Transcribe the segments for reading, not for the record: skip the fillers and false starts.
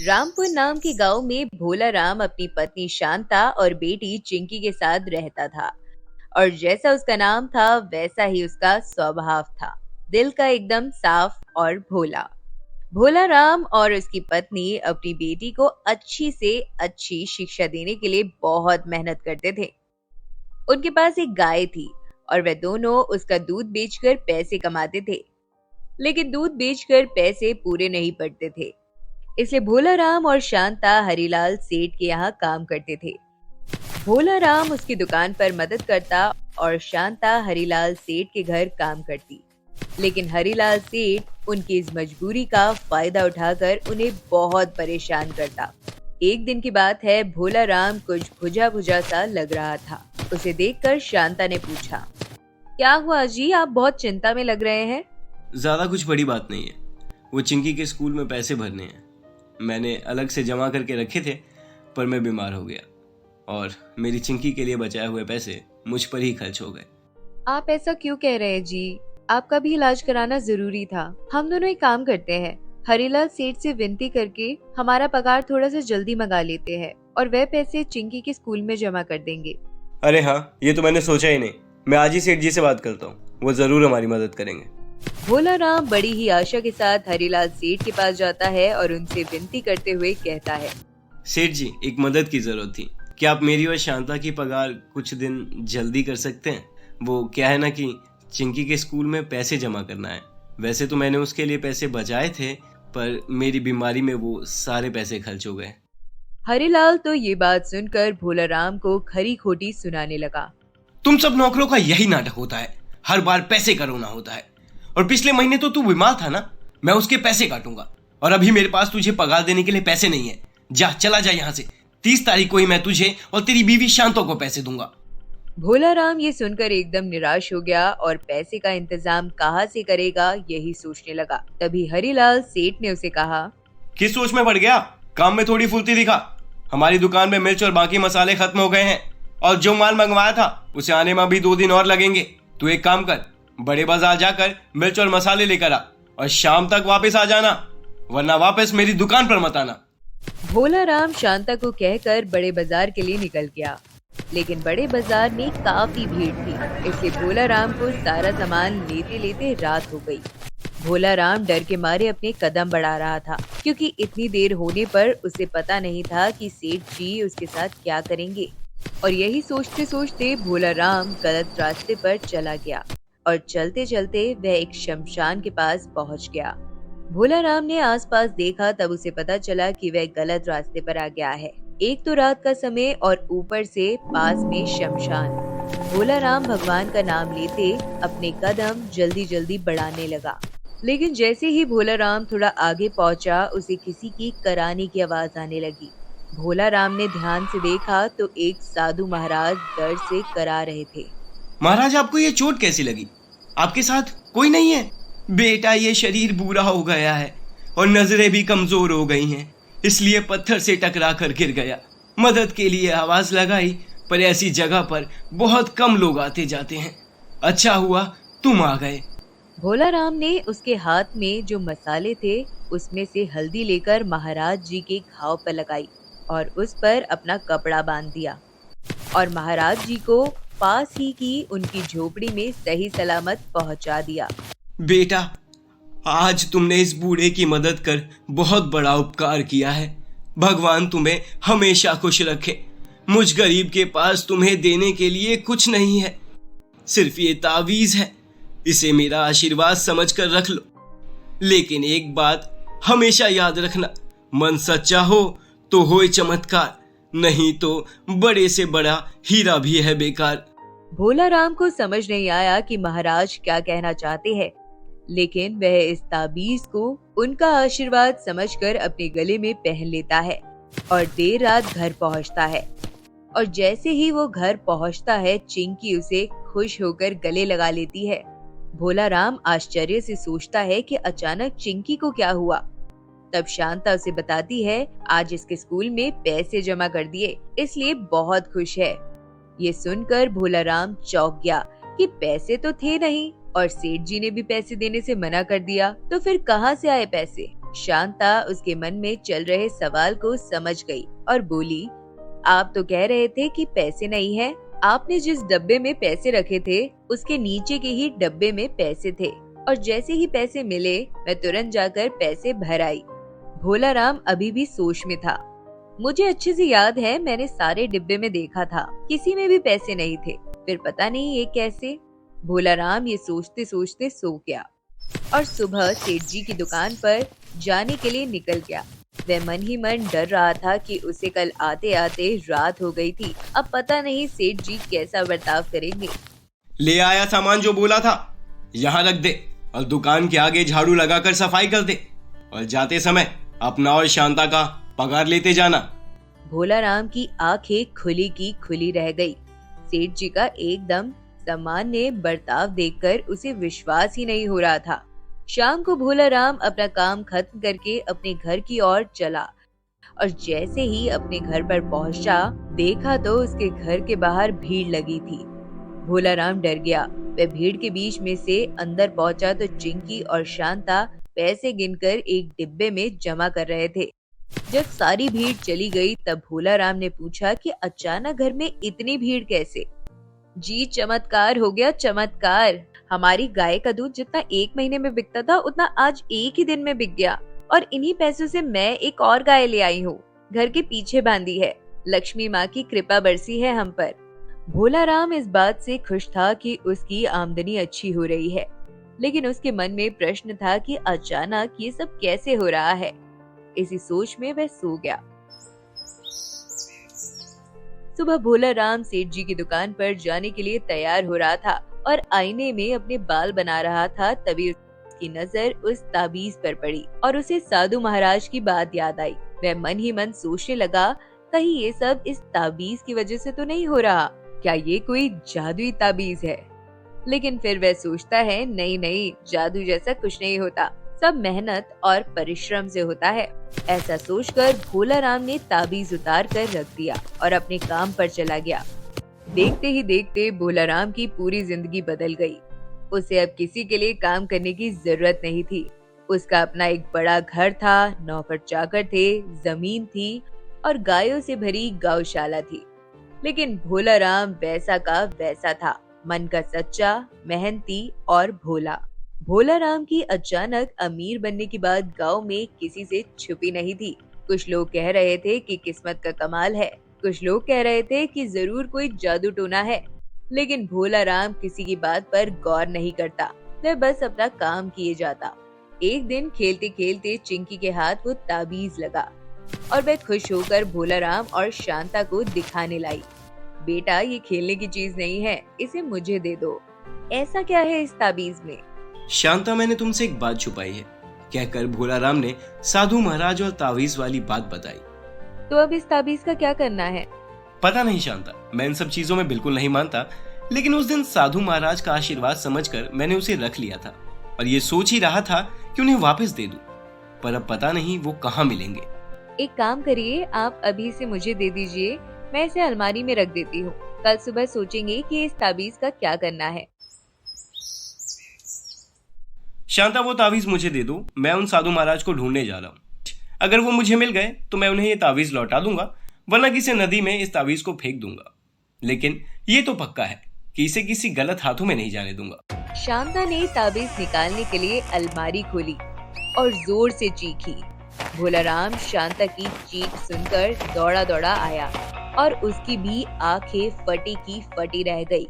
रामपुर नाम के गांव में भोला राम अपनी पत्नी शांता और बेटी चिंकी के साथ रहता था। और जैसा उसका नाम था वैसा ही उसका स्वभाव था। दिल का एकदम साफ और भोला। भोला राम और उसकी पत्नी अपनी बेटी को अच्छी से अच्छी शिक्षा देने के लिए बहुत मेहनत करते थे। उनके पास एक गाय थी और वे दोनों उसका दूध बेचकर पैसे कमाते थे। लेकिन दूध बेचकर पैसे पूरे नहीं पड़ते थे, इसलिए भोला राम और शांता हरीलाल सेठ के यहाँ काम करते थे। भोला राम उसकी दुकान पर मदद करता और शांता हरीलाल सेठ के घर काम करती। लेकिन हरीलाल सेठ उनकी इस मजबूरी का फायदा उठाकर उन्हें बहुत परेशान करता। एक दिन की बात है, भोला राम कुछ भुजा भुजा सा लग रहा था। उसे देखकर शांता ने पूछा, क्या हुआ जी, आप बहुत चिंता में लग रहे हैं? ज्यादा कुछ बड़ी बात नहीं है। वो चिंकी के स्कूल में पैसे भरने हैं। मैंने अलग से जमा करके रखे थे, पर मैं बीमार हो गया और मेरी चिंकी के लिए बचाए हुए पैसे मुझ पर ही खर्च हो गए। आप ऐसा क्यों कह रहे हैं जी? आपका भी इलाज कराना जरूरी था। हम दोनों एक काम करते हैं, हरीलाल सेठ से विनती करके हमारा पगार थोड़ा सा जल्दी मंगा लेते हैं और वह पैसे चिंकी के स्कूल में जमा कर देंगे। अरे हाँ, ये तो मैंने सोचा ही नहीं। मैं आज ही सेठ जी से बात करता हूँ, वो जरूर हमारी मदद करेंगे। भोला राम बड़ी ही आशा के साथ हरीलाल सेठ के पास जाता है और उनसे विनती करते हुए कहता है, सेठ जी, एक मदद की जरूरत थी। क्या आप मेरी और शांता की पगार कुछ दिन जल्दी कर सकते हैं? वो क्या है ना कि चिंकी के स्कूल में पैसे जमा करना है। वैसे तो मैंने उसके लिए पैसे बचाए थे, पर मेरी बीमारी में वो सारे पैसे खर्च हो गए। हरीलाल तो ये बात सुनकर भोला राम को खरी खोटी सुनाने लगा। तुम सब नौकरों का यही नाटक होता है, हर बार पैसे का रोना होता है। और पिछले महीने तो तू बीमार था ना, मैं उसके पैसे काटूंगा। और अभी मेरे पास तुझे पगार देने के लिए पैसे नहीं है। जा, चला जा यहाँ से। 30 तारीख को ही मैं तुझे और तेरी बीवी शांतो को पैसे दूंगा। भोला राम ये सुनकर एकदम निराश हो गया और पैसे का इंतजाम कहाँ से करेगा यही सोचने लगा। तभी हरीलाल सेठ ने उसे कहा, किस सोच में पड़ गया? काम में थोड़ी फुर्ती दिखा। हमारी दुकान में मिर्च और बाकी मसाले खत्म हो गए हैं और जो माल मंगवाया था उसे आने में भी 2 दिन और लगेंगे। तू एक काम कर, बड़े बाजार जाकर मिर्च और मसाले लेकर आ और शाम तक वापस आ जाना, वरना वापस मेरी दुकान पर मत आना। भोला राम शांता को कहकर बड़े बाजार के लिए निकल गया। लेकिन बड़े बाजार में काफी भीड़ थी, इसलिए भोला राम को सारा सामान लेते लेते रात हो गई। भोला राम डर के मारे अपने कदम बढ़ा रहा था, क्योंकि इतनी देर होने पर उसे पता नहीं था कि सेठ जी उसके साथ क्या करेंगे। और यही सोचते सोचते भोला राम गलत रास्ते पर चला गया और चलते चलते वह एक शमशान के पास पहुंच गया। भोला राम ने आसपास देखा, तब उसे पता चला कि वह गलत रास्ते पर आ गया है। एक तो रात का समय और ऊपर से पास में शमशान। भोला राम भगवान का नाम लेते अपने कदम जल्दी जल्दी बढ़ाने लगा। लेकिन जैसे ही भोला राम थोड़ा आगे पहुंचा, उसे किसी की कराने की आवाज आने लगी। भोला राम ने ध्यान से देखा तो एक साधु महाराज दर्द से करा रहे थे। महाराज, आपको ये चोट कैसी लगी? आपके साथ कोई नहीं है? बेटा, ये शरीर बूढ़ा हो गया है और नजरें भी कमजोर हो गई हैं, इसलिए पत्थर से टकरा कर गिर गया। मदद के लिए आवाज लगाई, पर ऐसी जगह पर बहुत कम लोग आते जाते हैं। अच्छा हुआ तुम आ गए। भोला राम ने उसके हाथ में जो मसाले थे उसमें से हल्दी लेकर महाराज जी के घाव पर लगाई और उस पर अपना कपड़ा बांध दिया और महाराज जी को पास ही की उनकी झोपड़ी में सही सलामत पहुंचा दिया। बेटा, आज तुमने इस बूढ़े की मदद कर बहुत बड़ा उपकार किया है। भगवान तुम्हें हमेशा खुश रखे। मुझ गरीब के पास तुम्हें देने के लिए कुछ नहीं है, सिर्फ ये तावीज है। इसे मेरा आशीर्वाद समझकर रख लो। लेकिन एक बात हमेशा याद रखना, मन सच्चा हो तो होए चमत्कार, नहीं तो बड़े से बड़ा हीरा भी है बेकार। भोला राम को समझ नहीं आया कि महाराज क्या कहना चाहते हैं, लेकिन वह इस ताबीज को उनका आशीर्वाद समझकर अपने गले में पहन लेता है और देर रात घर पहुंचता है। और जैसे ही वो घर पहुंचता है, चिंकी उसे खुश होकर गले लगा लेती है। भोला राम आश्चर्य से सोचता है कि अचानक चिंकी को क्या हुआ। तब शांता उसे बताती है, आज इसके स्कूल में पैसे जमा कर दिए, इसलिए बहुत खुश है। ये सुनकर भोला राम चौंक गया कि पैसे तो थे नहीं और सेठ जी ने भी पैसे देने से मना कर दिया, तो फिर कहाँ से आए पैसे? शांता उसके मन में चल रहे सवाल को समझ गई और बोली, आप तो कह रहे थे कि पैसे नहीं है। आपने जिस डब्बे में पैसे रखे थे उसके नीचे के ही डब्बे में पैसे थे और जैसे ही पैसे मिले मैं तुरंत जाकर पैसे भर आई। भोला राम अभी भी सोच में था। मुझे अच्छे से याद है, मैंने सारे डिब्बे में देखा था, किसी में भी पैसे नहीं थे। फिर पता नहीं ये कैसे। भोला राम ये सोचते सोचते सो गया और सुबह सेठ जी की दुकान पर जाने के लिए निकल गया। वह मन ही मन डर रहा था कि उसे कल आते आते रात हो गई थी। अब पता नहीं सेठ जी कैसा बर्ताव करेंगे। ले आया सामान जो बोला था, यहाँ रख दे और दुकान के आगे झाड़ू लगाकर सफाई कर दे और जाते समय अपना और शांता का पगार लेते जाना। भोला राम की आंखें खुली की खुली रह गई। सेठ जी का एकदम सामान्य बर्ताव देखकर उसे विश्वास ही नहीं हो रहा था। शाम को भोला राम अपना काम खत्म करके अपने घर की ओर चला और जैसे ही अपने घर पर पहुंचा, देखा तो उसके घर के बाहर भीड़ लगी थी। भोला राम डर गया। वह भीड़ के बीच में से अंदर पहुंचा तो चिंकी और शांता पैसे गिनकर एक डिब्बे में जमा कर रहे थे। जब सारी भीड़ चली गई तब भोला राम ने पूछा कि अचानक घर में इतनी भीड़ कैसे? जी चमत्कार हो गया, चमत्कार। हमारी गाय का दूध जितना एक महीने में बिकता था उतना आज एक ही दिन में बिक गया और इन्हीं पैसों से मैं एक और गाय ले आई हूँ, घर के पीछे बांधी है। लक्ष्मी माँ की कृपा बरसी है हम पर। भोला राम इस बात से खुश था कि उसकी आमदनी अच्छी हो रही है, लेकिन उसके मन में प्रश्न था कि अचानक ये सब कैसे हो रहा है। इसी सोच में वह सो गया। सुबह भोला राम सेठ जी की दुकान पर जाने के लिए तैयार हो रहा था और आईने में अपने बाल बना रहा था, तभी उसकी नजर उस ताबीज पर पड़ी और उसे साधु महाराज की बात याद आई। वह मन ही मन सोचने लगा, कहीं ये सब इस ताबीज की वजह से तो नहीं हो रहा? क्या ये कोई जादुई ताबीज है? लेकिन फिर वह सोचता है, नहीं नहीं, जादू जैसा कुछ नहीं होता, सब मेहनत और परिश्रम से होता है। ऐसा सोचकर भोला राम ने ताबीज उतार कर रख दिया और अपने काम पर चला गया। देखते ही देखते भोला राम की पूरी जिंदगी बदल गई। उसे अब किसी के लिए काम करने की जरूरत नहीं थी। उसका अपना एक बड़ा घर था, नौकर चाकर थे, जमीन थी और गायों से भरी गौशाला थी। लेकिन भोला राम वैसा का वैसा था, मन का सच्चा, मेहनती और भोला। भोला राम की अचानक अमीर बनने की बात गांव में किसी से छुपी नहीं थी। कुछ लोग कह रहे थे कि किस्मत का कमाल है, कुछ लोग कह रहे थे कि जरूर कोई जादू टोना है, लेकिन भोला राम किसी की बात पर गौर नहीं करता। वह बस अपना काम किए जाता। एक दिन खेलते खेलते चिंकी के हाथ वो ताबीज लगा और वह खुश होकर भोला राम और शांता को दिखाने लाई। बेटा, ये खेलने की चीज नहीं है, इसे मुझे दे दो। ऐसा क्या है इस ताबीज में? शांता, मैंने तुमसे एक बात छुपाई है, कहकर भोला राम ने साधु महाराज और ताबीज वाली बात बताई। तो अब इस ताबीज का क्या करना है? पता नहीं शांता, मैं इन सब चीजों में बिल्कुल नहीं मानता, लेकिन उस दिन साधु महाराज का आशीर्वाद समझकर मैंने उसे रख लिया था और ये सोच ही रहा था कि उन्हें वापस दे दूं, पर अब पता नहीं वो कहाँ मिलेंगे। एक काम करिए, आप अभी से मुझे दे दीजिए, मैं इसे अलमारी में रख देती हूँ। कल सुबह सोचेंगे कि इस ताबीज का क्या करना है। शांता, वो ताबीज मुझे दे दो, मैं उन साधु महाराज को ढूंढने जा रहा हूँ। अगर वो मुझे मिल गए तो मैं उन्हें ये ताबीज लौटा दूंगा, वरना किसी नदी में इस ताबीज को फेंक दूंगा। लेकिन ये तो पक्का है कि इसे किसी गलत हाथों में नहीं जाने दूंगा। शांता ने ताबीज निकालने के लिए अलमारी खोली और जोर से चीखी। भोला राम शांता की चीख सुनकर दौड़ा दौड़ा आया और उसकी भी आंखें फटी की फटी रह गई।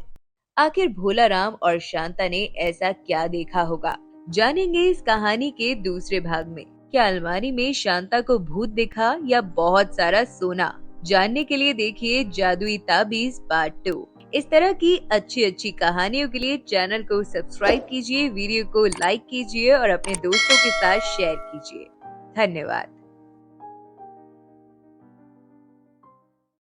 आखिर भोला राम और शांता ने ऐसा क्या देखा होगा, जानेंगे इस कहानी के दूसरे भाग में। क्या अलमारी में शांता को भूत दिखा या बहुत सारा सोना? जानने के लिए देखिए जादुई ताबीज पार्ट 2। इस तरह की अच्छी अच्छी कहानियों के लिए चैनल को सब्सक्राइब कीजिए, वीडियो को लाइक कीजिए और अपने दोस्तों के साथ शेयर कीजिए। धन्यवाद।